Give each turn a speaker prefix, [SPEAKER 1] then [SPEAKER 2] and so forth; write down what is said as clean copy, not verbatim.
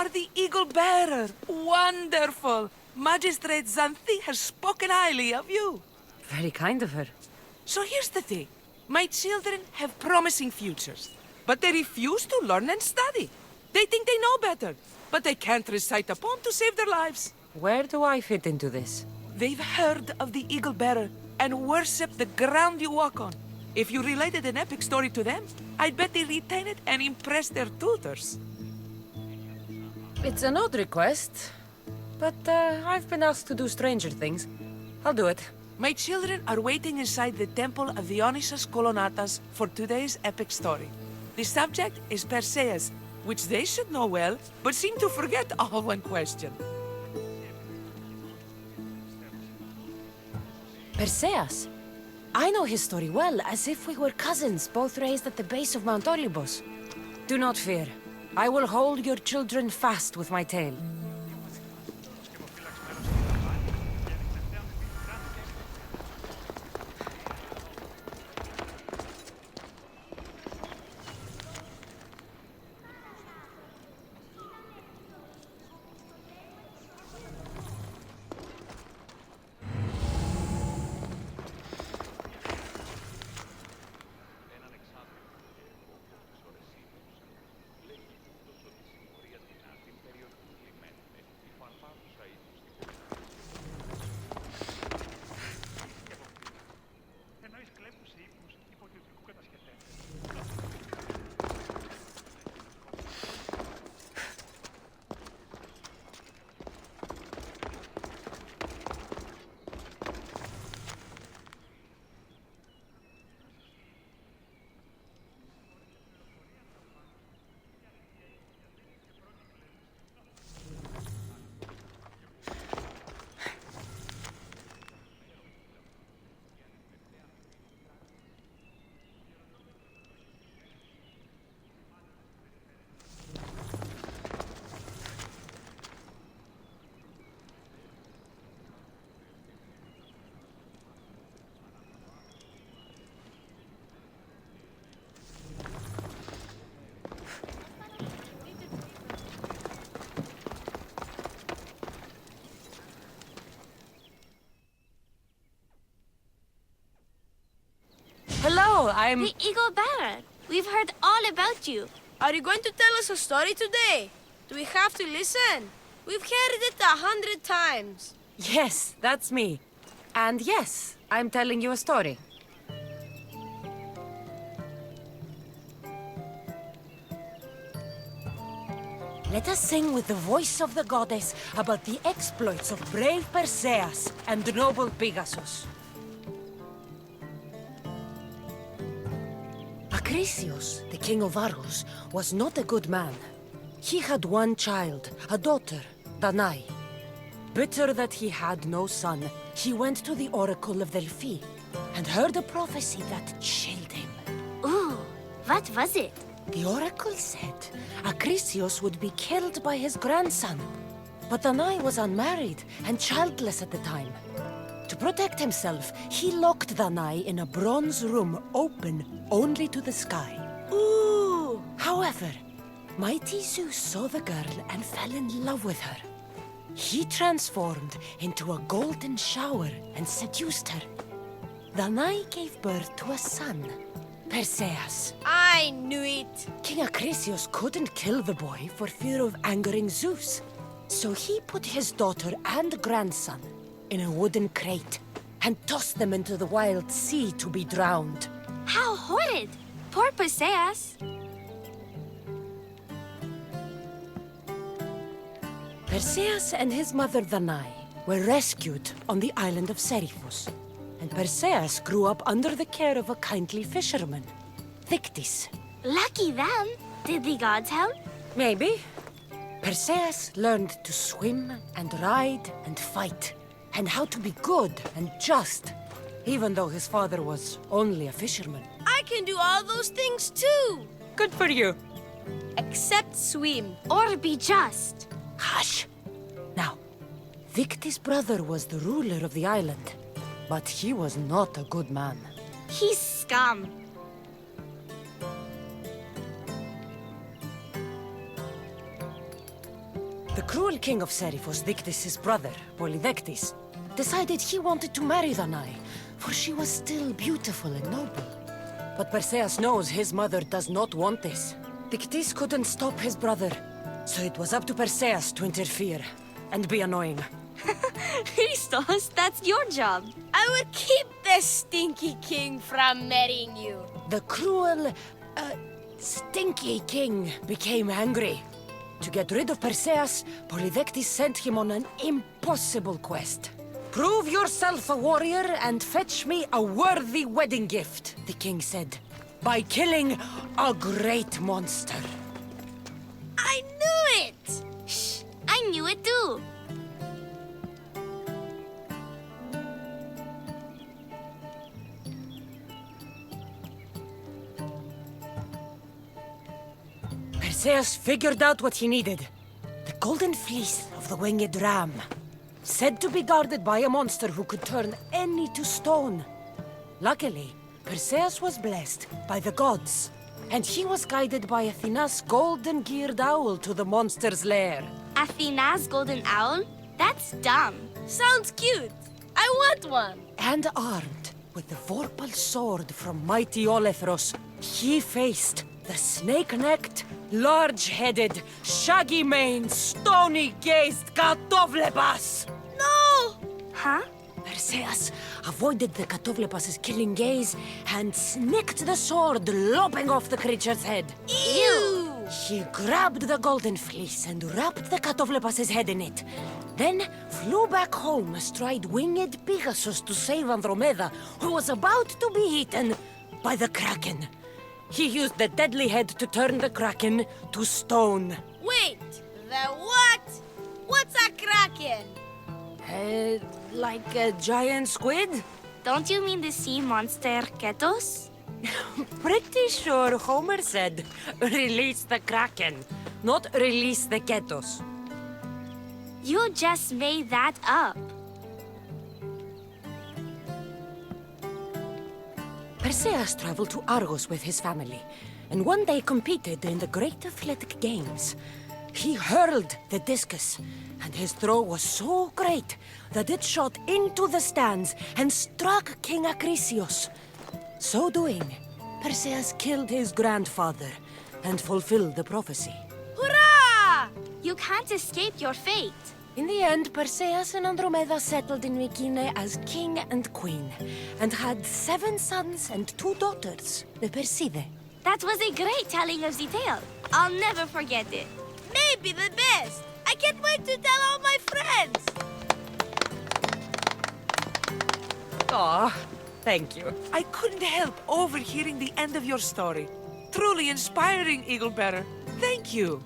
[SPEAKER 1] are the Eagle Bearer. Wonderful. Magistrate Xanthi has spoken highly of you.
[SPEAKER 2] Very kind of her.
[SPEAKER 1] So here's the thing. My children have promising futures, but they refuse to learn and study. They think they know better, but they can't recite a poem to save their lives.
[SPEAKER 2] Where do I fit into this?
[SPEAKER 1] They've heard of the Eagle Bearer and worship the ground you walk on. If you related an epic story to them, I'd bet they retain it and impress their tutors.
[SPEAKER 2] It's an odd request, but I've been asked to do stranger things. I'll do it.
[SPEAKER 1] My children are waiting inside the Temple of Dionysus Kolonatas for today's epic story. The subject is Perseus, which they should know well, but seem to forget all when questioned.
[SPEAKER 2] Perseus? I know his story well, as if we were cousins, both raised at the base of Mount Olympus. Do not fear. I will hold your children fast with my tail. Hello, I'm...
[SPEAKER 3] The Eagle Bearer. We've heard all about you.
[SPEAKER 4] Are you going to tell us a story today? Do we have to listen? We've heard it 100 times.
[SPEAKER 2] Yes, that's me. And yes, I'm telling you a story. Let us sing with the voice of the goddess about the exploits of brave Perseus and noble Pegasus. Acrisius, the king of Argos, was not a good man. He had one child, a daughter, Danae. Bitter that he had no son, he went to the oracle of Delphi and heard a prophecy that chilled him.
[SPEAKER 3] Ooh, what was it?
[SPEAKER 2] The oracle said Acrisius would be killed by his grandson. But Danae was unmarried and childless at the time. To protect himself, he locked Danae in a bronze room open only to the sky.
[SPEAKER 4] Ooh!
[SPEAKER 2] However, mighty Zeus saw the girl and fell in love with her. He transformed into a golden shower and seduced her. Danae gave birth to a son, Perseus.
[SPEAKER 4] I knew it.
[SPEAKER 2] King Acrisius couldn't kill the boy for fear of angering Zeus. So he put his daughter and grandson in a wooden crate and tossed them into the wild sea to be drowned.
[SPEAKER 3] How horrid! Poor Perseus.
[SPEAKER 2] Perseus and his mother Danae were rescued on the island of Seriphus, and Perseus grew up under the care of a kindly fisherman, Thictis.
[SPEAKER 3] Lucky them. Did the gods help?
[SPEAKER 2] Maybe. Perseus learned to swim and ride and fight, and how to be good and just, even though his father was only a fisherman.
[SPEAKER 4] I can do all those things too.
[SPEAKER 2] Good for you.
[SPEAKER 4] Except swim.
[SPEAKER 3] Or be just.
[SPEAKER 2] Hush! Now, Victis' brother was the ruler of the island, but he was not a good man.
[SPEAKER 3] He's scum.
[SPEAKER 2] The cruel king of Seriphos, Dictys' brother, Polydectes, decided he wanted to marry Danae, for she was still beautiful and noble. But Perseus knows his mother does not want this. Dictys couldn't stop his brother, so it was up to Perseus to interfere and be annoying.
[SPEAKER 3] Christos, that's your job.
[SPEAKER 4] I will keep the stinky king from marrying you.
[SPEAKER 2] The cruel, stinky king became angry. To get rid of Perseus, Polydectes sent him on an impossible quest. Prove yourself a warrior and fetch me a worthy wedding gift, the king said, by killing a great monster.
[SPEAKER 4] I knew it!
[SPEAKER 3] Shh, I knew it too.
[SPEAKER 2] Perseus figured out what he needed. The golden fleece of the winged ram, said to be guarded by a monster who could turn any to stone. Luckily, Perseus was blessed by the gods, and he was guided by Athena's golden-geared owl to the monster's lair.
[SPEAKER 3] Athena's golden owl? That's dumb.
[SPEAKER 4] Sounds cute. I want one.
[SPEAKER 2] And armed with the vorpal sword from mighty Olethros, he faced the snake-necked, large-headed, shaggy-maned, stony-gazed Katovlepas!
[SPEAKER 4] No!
[SPEAKER 3] Huh?
[SPEAKER 2] Perseus avoided the Katovlepas' killing gaze and snicked the sword, lopping off the creature's head.
[SPEAKER 4] Ew!
[SPEAKER 2] He grabbed the golden fleece and wrapped the Katovlepas' head in it. Then flew back home astride winged Pegasus to save Andromeda, who was about to be eaten by the Kraken. He used the deadly head to turn the Kraken to stone.
[SPEAKER 4] Wait, the what? What's a kraken?
[SPEAKER 2] Like a giant squid?
[SPEAKER 3] Don't you mean the sea monster Ketos?
[SPEAKER 2] Pretty sure Homer said, release the Kraken, not release the Ketos.
[SPEAKER 3] You just made that up.
[SPEAKER 2] Perseus traveled to Argos with his family, and one day competed in the Great Athletic Games. He hurled the discus, and his throw was so great that it shot into the stands and struck King Acrisius. So doing, Perseus killed his grandfather and fulfilled the prophecy.
[SPEAKER 4] Hurrah!
[SPEAKER 3] You can't escape your fate.
[SPEAKER 2] In the end, Perseus and Andromeda settled in Mycenae as king and queen, and had 7 sons and 2 daughters, the Perside.
[SPEAKER 3] That was a great telling of the tale. I'll never forget it.
[SPEAKER 4] Maybe the best. I can't wait to tell all my friends.
[SPEAKER 2] Aw, thank you.
[SPEAKER 1] I couldn't help overhearing the end of your story. Truly inspiring, Eagle Bearer. Thank you.